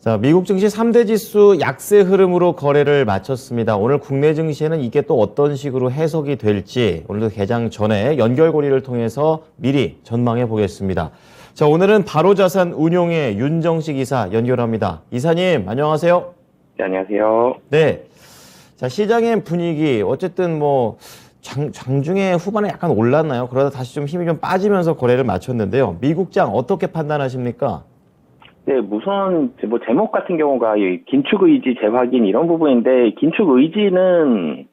자, 미국 증시 3대 지수 약세 흐름으로 거래를 마쳤습니다. 오늘 국내 증시에는 이게 또 어떤 식으로 해석이 될지 오늘도 개장 전에 연결고리를 통해서 미리 전망해 보겠습니다. 자, 오늘은 바로자산 운용의 윤정식 이사 연결합니다. 이사님, 안녕하세요. 네, 안녕하세요. 네. 자, 시장의 분위기 어쨌든 장중에 후반에 약간 올랐나요? 그러다 다시 좀 힘이 좀 빠지면서 거래를 마쳤는데요. 미국장 어떻게 판단하십니까? 네, 우선 제목 같은 경우가 이 긴축 의지 재확인 이런 부분인데, 긴축 의지는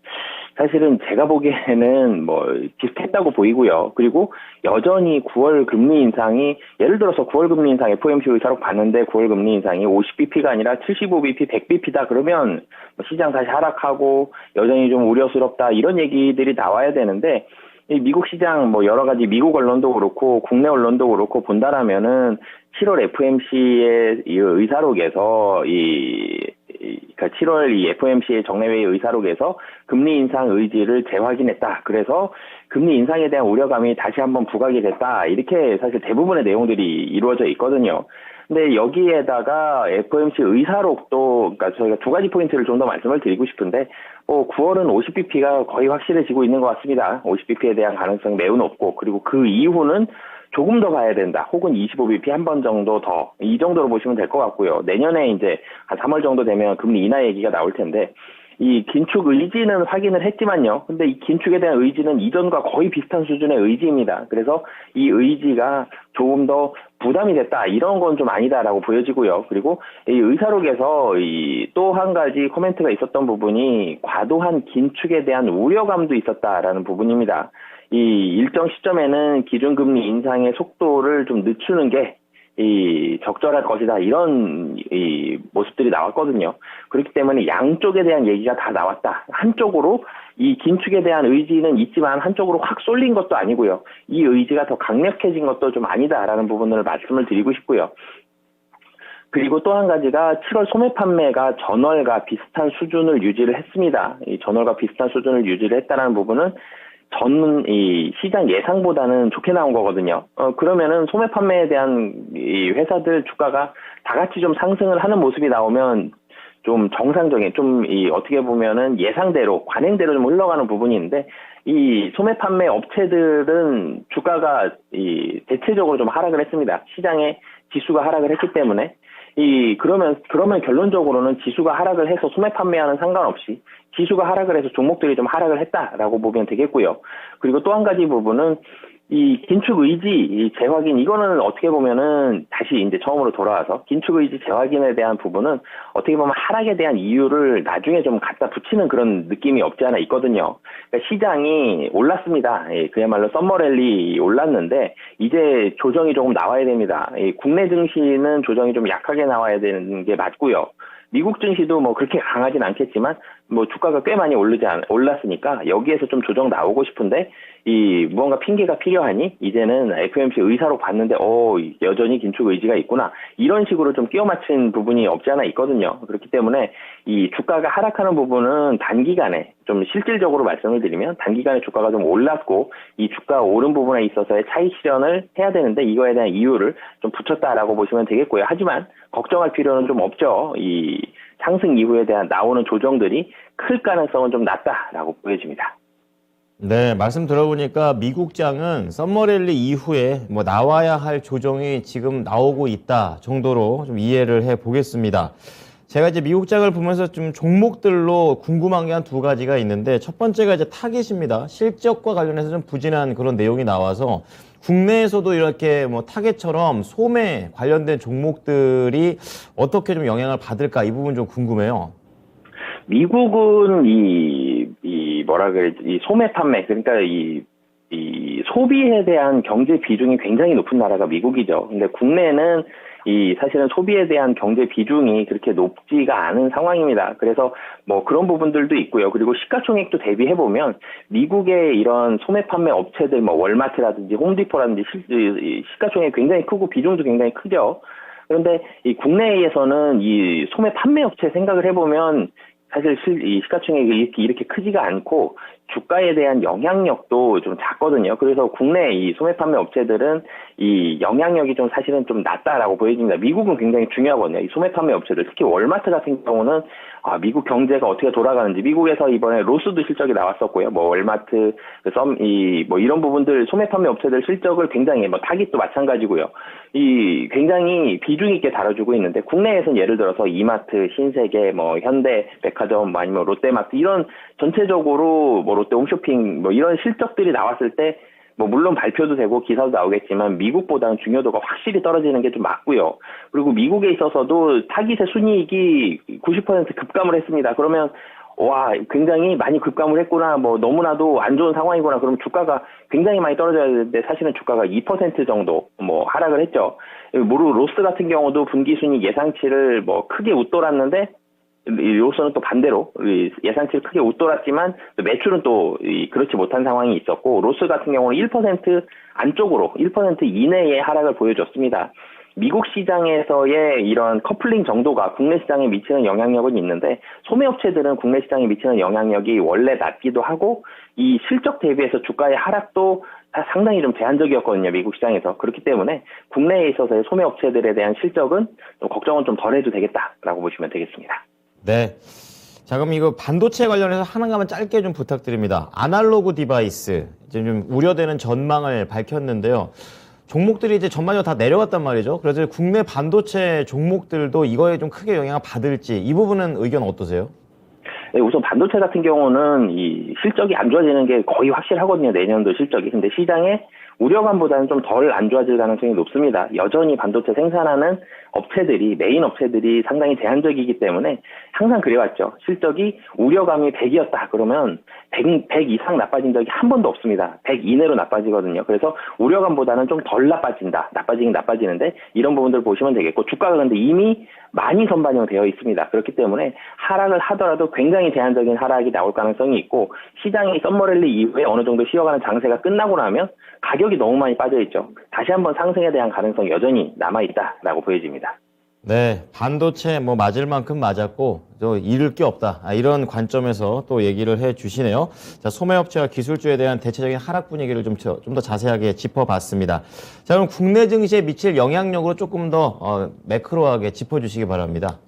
사실은 제가 보기에는 비슷했다고 보이고요. 그리고 여전히 9월 금리 인상이, 예를 들어서 9월 금리 인상 FOMC 의사록 봤는데 9월 금리 인상이 50bp가 아니라 75bp, 100bp다 그러면 시장 다시 하락하고 여전히 좀 우려스럽다 이런 얘기들이 나와야 되는데, 이 미국 시장 여러 가지 미국 언론도 그렇고 국내 언론도 그렇고 본다라면은 7월 FOMC의 이 의사록에서 그러니까 7월 이 FOMC의 정례회의 의사록에서 금리 인상 의지를 재확인했다. 그래서 금리 인상에 대한 우려감이 다시 한번 부각이 됐다. 이렇게 사실 대부분의 내용들이 이루어져 있거든요. 근데 여기에다가 FOMC 의사록도, 그러니까 저희가 두 가지 포인트를 좀 더 말씀을 드리고 싶은데, 9월은 50bp가 거의 확실해지고 있는 것 같습니다. 50bp에 대한 가능성이 매우 높고, 그리고 그 이후는 조금 더 가야 된다. 혹은 25bp 한 번 정도 더. 이 정도로 보시면 될 것 같고요. 내년에 이제 한 3월 정도 되면 금리 인하 얘기가 나올 텐데, 이 긴축 의지는 확인을 했지만요. 근데 이 긴축에 대한 의지는 이전과 거의 비슷한 수준의 의지입니다. 그래서 이 의지가 조금 더 부담이 됐다. 이런 건 좀 아니다라고 보여지고요. 그리고 이 의사록에서 또 한 가지 코멘트가 있었던 부분이 과도한 긴축에 대한 우려감도 있었다라는 부분입니다. 이 일정 시점에는 기준금리 인상의 속도를 좀 늦추는 게 적절할 것이다. 이런 모습들이 나왔거든요. 그렇기 때문에 양쪽에 대한 얘기가 다 나왔다. 한쪽으로 이 긴축에 대한 의지는 있지만 한쪽으로 확 쏠린 것도 아니고요. 이 의지가 더 강력해진 것도 좀 아니다라는 부분을 말씀을 드리고 싶고요. 그리고 또 한 가지가 7월 소매 판매가 전월과 비슷한 수준을 유지를 했습니다. 이 전월과 비슷한 수준을 유지를 했다는 부분은 이 시장 예상보다는 좋게 나온 거거든요. 그러면은 소매 판매에 대한 이 회사들 주가가 다 같이 좀 상승을 하는 모습이 나오면 좀 정상적인, 어떻게 보면은 예상대로, 관행대로 좀 흘러가는 부분이 있는데, 이 소매 판매 업체들은 주가가 대체적으로 좀 하락을 했습니다. 시장의 지수가 하락을 했기 때문에. 그러면 결론적으로는 지수가 하락을 해서 소매 판매와는 상관없이 지수가 하락을 해서 종목들이 좀 하락을 했다라고 보면 되겠고요. 그리고 또 한 가지 부분은 이 긴축 의지 재확인, 이거는 어떻게 보면은 다시 이제 처음으로 돌아와서 긴축 의지 재확인에 대한 부분은 어떻게 보면 하락에 대한 이유를 나중에 좀 갖다 붙이는 그런 느낌이 없지 않아 있거든요. 그러니까 시장이 올랐습니다. 그야말로 썸머랠리 올랐는데 이제 조정이 조금 나와야 됩니다. 국내 증시는 조정이 좀 약하게 나와야 되는 게 맞고요. 미국 증시도 그렇게 강하진 않겠지만 주가가 꽤 많이 올랐으니까 여기에서 좀 조정 나오고 싶은데 무언가 핑계가 필요하니 이제는 FOMC 의사록 봤는데 여전히 긴축 의지가 있구나, 이런 식으로 좀 끼워 맞춘 부분이 없지 않아 있거든요. 그렇기 때문에 이 주가가 하락하는 부분은 단기간에 좀 실질적으로 말씀을 드리면 단기간에 주가가 좀 올랐고 이 주가 오른 부분에 있어서의 차익 실현을 해야 되는데 이거에 대한 이유를 좀 붙였다라고 보시면 되겠고요. 하지만 걱정할 필요는 좀 없죠. 이 상승 이후에 대한 나오는 조정들이 클 가능성은 좀 낮다라고 보여집니다. 네, 말씀 들어보니까 미국장은 썸머랠리 이후에 나와야 할 조정이 지금 나오고 있다 정도로 좀 이해를 해 보겠습니다. 제가 이제 미국장을 보면서 좀 종목들로 궁금한 게 한 두 가지가 있는데, 첫 번째가 이제 타겟입니다. 실적과 관련해서 좀 부진한 그런 내용이 나와서 국내에서도 이렇게 타겟처럼 소매 관련된 종목들이 어떻게 좀 영향을 받을까, 이 부분 좀 궁금해요. 미국은 이 소매 판매, 그러니까 이 소비에 대한 경제 비중이 굉장히 높은 나라가 미국이죠. 근데 국내는 사실은 소비에 대한 경제 비중이 그렇게 높지가 않은 상황입니다. 그래서 그런 부분들도 있고요. 그리고 시가총액도 대비해보면 미국의 이런 소매 판매 업체들, 월마트라든지 홈디포라든지 시가총액이 굉장히 크고 비중도 굉장히 크죠. 그런데 이 국내에서는 이 소매 판매 업체 생각을 해보면 사실 이 시가총액이 이렇게 크지가 않고 주가에 대한 영향력도 좀 작거든요. 그래서 국내 이 소매 판매 업체들은 이 영향력이 좀 사실은 좀 낮다라고 보여집니다. 미국은 굉장히 중요하거든요. 이 소매 판매 업체들, 특히 월마트 같은 경우는 미국 경제가 어떻게 돌아가는지, 미국에서 이번에 로스도 실적이 나왔었고요. 뭐 월마트, 뭐 이런 부분들 소매 판매 업체들 실적을 굉장히 뭐 타깃도 마찬가지고요. 이 굉장히 비중 있게 다뤄주고 있는데, 국내에서는 예를 들어서 이마트, 신세계, 뭐 현대 백화점, 아니면 롯데마트, 이런 전체적으로 뭐 롯데 홈쇼핑 뭐 이런 실적들이 나왔을 때 뭐 물론 발표도 되고 기사도 나오겠지만 미국보다는 중요도가 확실히 떨어지는 게 좀 맞고요. 그리고 미국에 있어서도 타깃의 순이익이 90% 급감을 했습니다. 그러면 와, 굉장히 많이 급감을 했구나, 뭐 너무나도 안 좋은 상황이구나, 그러면 주가가 굉장히 많이 떨어져야 되는데 사실은 주가가 2% 정도 뭐 하락을 했죠. 모르 로스 같은 경우도 분기순이익 예상치를 뭐 크게 웃돌았는데, 로스는 또 반대로 예상치를 크게 웃돌았지만 매출은 또 그렇지 못한 상황이 있었고, 로스 같은 경우는 1% 안쪽으로 1% 이내의 하락을 보여줬습니다. 미국 시장에서의 이런 커플링 정도가 국내 시장에 미치는 영향력은 있는데, 소매업체들은 국내 시장에 미치는 영향력이 원래 낮기도 하고, 이 실적 대비해서 주가의 하락도 상당히 좀 제한적이었거든요, 미국 시장에서. 그렇기 때문에 국내에 있어서의 소매업체들에 대한 실적은 좀 걱정은 좀 덜 해도 되겠다라고 보시면 되겠습니다. 네. 자, 그럼 이거 반도체 관련해서 하나만 짧게 좀 부탁드립니다. 아날로그 디바이스, 이제 좀 우려되는 전망을 밝혔는데요. 종목들이 이제 전반적으로 다 내려갔단 말이죠. 그래서 국내 반도체 종목들도 이거에 좀 크게 영향을 받을지, 이 부분은 의견 어떠세요? 네, 우선 반도체 같은 경우는 이 실적이 안 좋아지는 게 거의 확실하거든요, 내년도 실적이. 근데 시장에 우려감보다는 좀 덜 안 좋아질 가능성이 높습니다. 여전히 반도체 생산하는 업체들이, 메인 업체들이 상당히 제한적이기 때문에 항상 그래왔죠. 실적이 우려감이 100이었다 그러면 100 이상 나빠진 적이 한 번도 없습니다. 100 이내로 나빠지거든요. 그래서 우려감보다는 좀 덜 나빠진다. 나빠지긴 나빠지는데, 이런 부분들 보시면 되겠고, 주가가 근데 이미 많이 선반영되어 있습니다. 그렇기 때문에 하락을 하더라도 굉장히 제한적인 하락이 나올 가능성이 있고, 시장이 썸머랠리 이후에 어느 정도 쉬어가는 장세가 끝나고 나면 가격이 너무 많이 빠져있죠. 다시 한번 상승에 대한 가능성이 여전히 남아있다라고 보여집니다. 네, 반도체 뭐 맞을 만큼 맞았고 또 잃을 게 없다. 이런 관점에서 또 얘기를 해 주시네요. 자, 소매업체와 기술주에 대한 대체적인 하락 분위기를 좀 더 자세하게 짚어봤습니다. 자, 그럼 국내 증시에 미칠 영향력으로 조금 더 매크로하게 짚어주시기 바랍니다.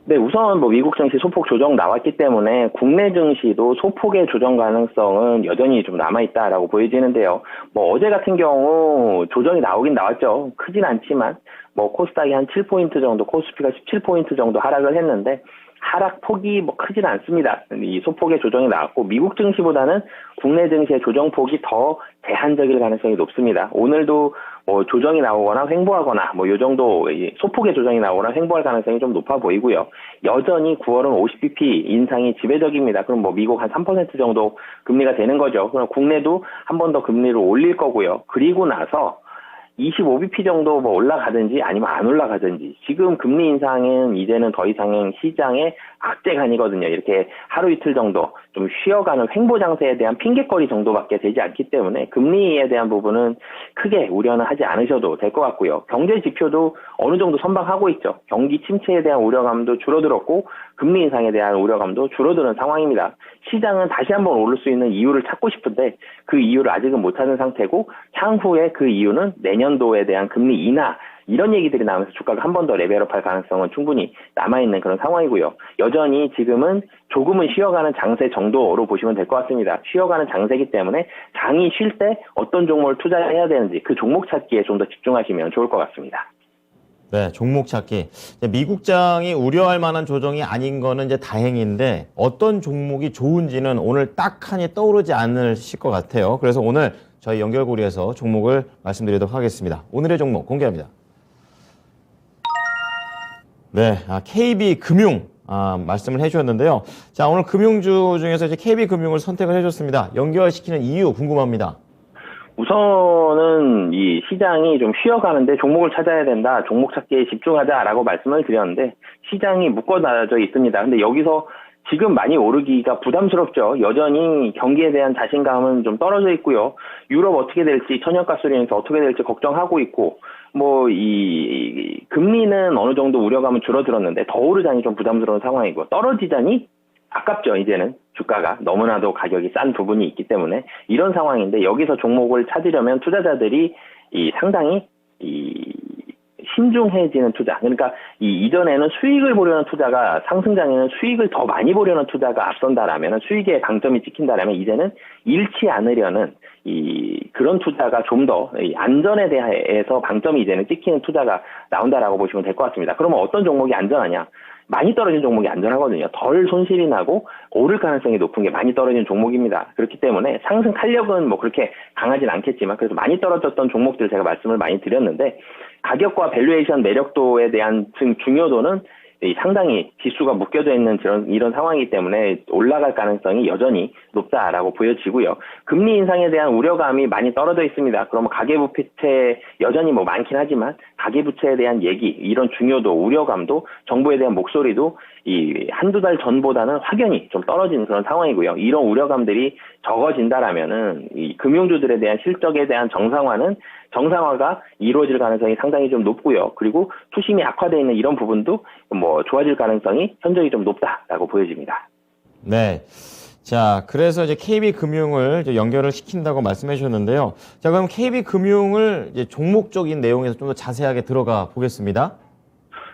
네, 우선 뭐 미국 증시 소폭 조정 나왔기 때문에 국내 증시도 소폭의 조정 가능성은 여전히 좀 남아있다라고 보여지는데요. 뭐 어제 같은 경우 조정이 나오긴 나왔죠. 크진 않지만 뭐 코스닥이 한 7포인트 정도, 코스피가 17포인트 정도 하락을 했는데, 하락 폭이 뭐 크진 않습니다. 이 소폭의 조정이 나왔고, 미국 증시보다는 국내 증시의 조정 폭이 더 제한적일 가능성이 높습니다. 오늘도 뭐 조정이 나오거나 횡보하거나 뭐 요 정도 소폭의 조정이 나오거나 횡보할 가능성이 좀 높아 보이고요. 여전히 9월은 50bp 인상이 지배적입니다. 그럼 뭐 미국 한 3% 정도 금리가 되는 거죠. 그럼 국내도 한 번 더 금리를 올릴 거고요. 그리고 나서 25bp 정도 뭐 올라가든지 아니면 안 올라가든지, 지금 금리 인상은 이제는 더 이상 시장의 악재가 아니거든요. 이렇게 하루 이틀 정도 좀 쉬어가는 횡보 장세에 대한 핑계거리 정도밖에 되지 않기 때문에 금리에 대한 부분은 크게 우려는 하지 않으셔도 될 것 같고요. 경제 지표도 어느 정도 선방하고 있죠. 경기 침체에 대한 우려감도 줄어들었고, 금리 인상에 대한 우려감도 줄어드는 상황입니다. 시장은 다시 한번 오를 수 있는 이유를 찾고 싶은데 그 이유를 아직은 못 찾은 상태고, 향후에 그 이유는 내년도에 대한 금리 인하, 이런 얘기들이 나오면서 주가가 한 번 더 레벨업할 가능성은 충분히 남아있는 그런 상황이고요. 여전히 지금은 조금은 쉬어가는 장세 정도로 보시면 될 것 같습니다. 쉬어가는 장세이기 때문에 장이 쉴 때 어떤 종목을 투자해야 되는지 그 종목 찾기에 좀 더 집중하시면 좋을 것 같습니다. 네, 종목 찾기. 미국장이 우려할 만한 조정이 아닌 거는 이제 다행인데, 어떤 종목이 좋은지는 오늘 딱하니 떠오르지 않으실 것 같아요. 그래서 오늘 저희 연결고리에서 종목을 말씀드리도록 하겠습니다. 오늘의 종목 공개합니다. 네, KB금융 말씀을 해주셨는데요. 자, 오늘 금융주 중에서 이제 KB금융을 선택을 해줬습니다. 연결시키는 이유 궁금합니다. 우선은 이 시장이 좀 쉬어가는데 종목을 찾아야 된다, 종목 찾기에 집중하자라고 말씀을 드렸는데, 시장이 묶어놔져 있습니다. 근데 여기서 지금 많이 오르기가 부담스럽죠. 여전히 경기에 대한 자신감은 좀 떨어져 있고요. 유럽 어떻게 될지, 천연가스로 인해서 어떻게 될지 걱정하고 있고, 뭐 이 금리는 어느 정도 우려감은 줄어들었는데 더 오르자니 좀 부담스러운 상황이고, 떨어지자니 아깝죠. 이제는 주가가 너무나도 가격이 싼 부분이 있기 때문에 이런 상황인데 여기서 종목을 찾으려면 투자자들이 상당히 신중해지는 투자. 그러니까 이전에는 수익을 보려는 투자가 상승장에는 수익을 더 많이 보려는 투자가 앞선다라면 수익에 방점이 찍힌다라면 이제는 잃지 않으려는 그런 투자가 좀 더 안전에 대해서 방점이 이제는 찍히는 투자가 나온다라고 보시면 될 것 같습니다. 그러면 어떤 종목이 안전하냐? 많이 떨어진 종목이 안전하거든요. 덜 손실이 나고 오를 가능성이 높은 게 많이 떨어진 종목입니다. 그렇기 때문에 상승 탄력은 뭐 그렇게 강하진 않겠지만 그래서 많이 떨어졌던 종목들 제가 말씀을 많이 드렸는데 가격과 밸류에이션 매력도에 대한 중요도는 상당히 지수가 묶여져 있는 이런 상황이기 때문에 올라갈 가능성이 여전히 높다라고 보여지고요. 금리 인상에 대한 우려감이 많이 떨어져 있습니다. 그러면 가계부채 여전히 뭐 많긴 하지만 가계부채에 대한 얘기, 이런 중요도, 우려감도 정부에 대한 목소리도 한두 달 전보다는 확연히 좀 떨어지는 그런 상황이고요. 이런 우려감들이 적어진다라면은 이 금융주들에 대한 실적에 대한 정상화가 이루어질 가능성이 상당히 좀 높고요. 그리고 투심이 악화되어 있는 이런 부분도 뭐 좋아질 가능성이 현저히 좀 높다라고 보여집니다. 네. 자, 그래서 이제 KB금융을 이제 연결을 시킨다고 말씀해 주셨는데요. 자, 그럼 KB금융을 이제 종목적인 내용에서 좀 더 자세하게 들어가 보겠습니다.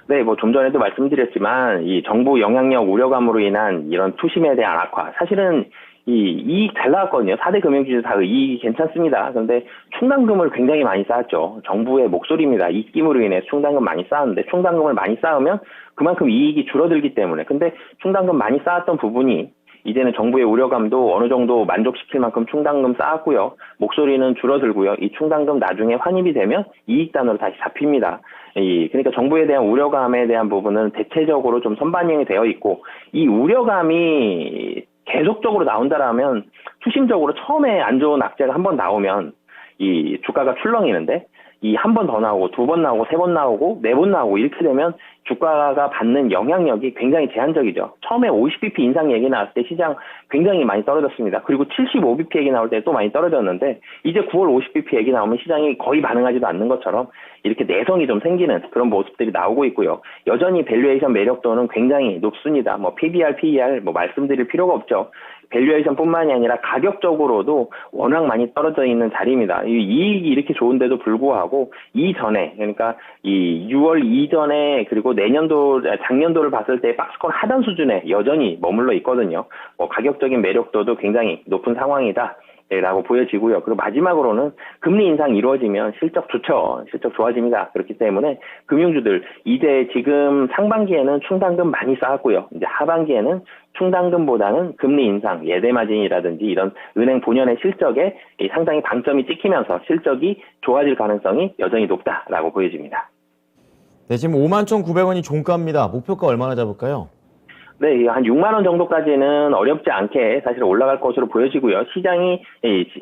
네, 뭐 좀 전에도 말씀드렸지만 이 정부 영향력 우려감으로 인한 이런 투심에 대한 악화, 사실은 이익 잘 나왔거든요. 4대 금융주주 다 이익이 괜찮습니다. 그런데 충당금을 굉장히 많이 쌓았죠. 정부의 목소리입니다. 입김으로 인해 충당금 많이 쌓았는데 충당금을 많이 쌓으면 그만큼 이익이 줄어들기 때문에. 근데 충당금 많이 쌓았던 부분이 이제는 정부의 우려감도 어느 정도 만족시킬 만큼 충당금 쌓았고요. 목소리는 줄어들고요. 이 충당금 나중에 환입이 되면 이익단으로 다시 잡힙니다. 그러니까 정부에 대한 우려감에 대한 부분은 대체적으로 좀 선반영이 되어 있고 이 우려감이 계속적으로 나온다라면 투심적으로 처음에 안 좋은 악재가 한 번 나오면 이 주가가 출렁이는데 이 한 번 더 나오고 두 번 나오고 세 번 나오고 네 번 나오고 이렇게 되면 주가가 받는 영향력이 굉장히 제한적이죠. 처음에 50bp 인상 얘기 나왔을 때 시장 굉장히 많이 떨어졌습니다. 그리고 75bp 얘기 나올 때 또 많이 떨어졌는데 이제 9월 50bp 얘기 나오면 시장이 거의 반응하지도 않는 것처럼 이렇게 내성이 좀 생기는 그런 모습들이 나오고 있고요. 여전히 밸류에이션 매력도는 굉장히 높습니다. 뭐 PBR, PER 뭐 말씀드릴 필요가 없죠. 밸류에이션뿐만이 아니라 가격적으로도 워낙 많이 떨어져 있는 자리입니다. 이 이익이 이렇게 좋은데도 불구하고 이전에, 그러니까 이 6월 이전에 그리고 작년도를 봤을 때 박스권 하단 수준에 여전히 머물러 있거든요. 뭐 가격적인 매력도도 굉장히 높은 상황이다. 라고 보여지고요. 그리고 마지막으로는 금리 인상 이루어지면 실적 좋죠. 실적 좋아집니다. 그렇기 때문에 금융주들 이제 지금 상반기에는 충당금 많이 쌓았고요. 이제 하반기에는 충당금보다는 금리 인상, 예대 마진이라든지 이런 은행 본연의 실적에 상당히 방점이 찍히면서 실적이 좋아질 가능성이 여전히 높다라고 보여집니다. 네, 지금 51,900원이 종가입니다. 목표가 얼마나 잡을까요? 네, 한 6만 원 정도까지는 어렵지 않게 사실 올라갈 것으로 보여지고요. 시장이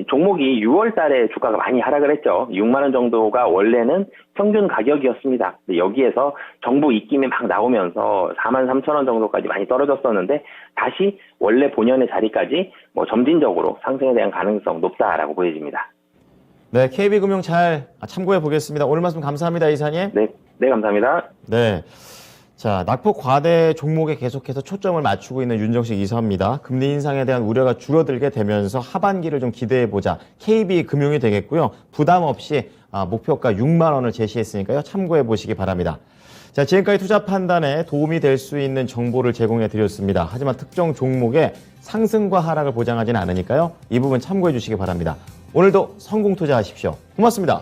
종목이 6월 달에 주가가 많이 하락을 했죠. 6만 원 정도가 원래는 평균 가격이었습니다. 여기에서 정부 입김이 막 나오면서 4만 3천 원 정도까지 많이 떨어졌었는데 다시 원래 본연의 자리까지 뭐 점진적으로 상승에 대한 가능성 높다라고 보여집니다. 네, KB금융 잘 참고해 보겠습니다. 오늘 말씀 감사합니다, 이사님. 네, 감사합니다. 네. 자, 낙폭 과대 종목에 계속해서 초점을 맞추고 있는 윤정식 이사입니다. 금리 인상에 대한 우려가 줄어들게 되면서 하반기를 좀 기대해보자. KB금융이 되겠고요. 부담 없이 목표가 6만 원을 제시했으니까요. 참고해보시기 바랍니다. 자, 지금까지 투자 판단에 도움이 될 수 있는 정보를 제공해드렸습니다. 하지만 특정 종목의 상승과 하락을 보장하지는 않으니까요. 이 부분 참고해주시기 바랍니다. 오늘도 성공 투자하십시오. 고맙습니다.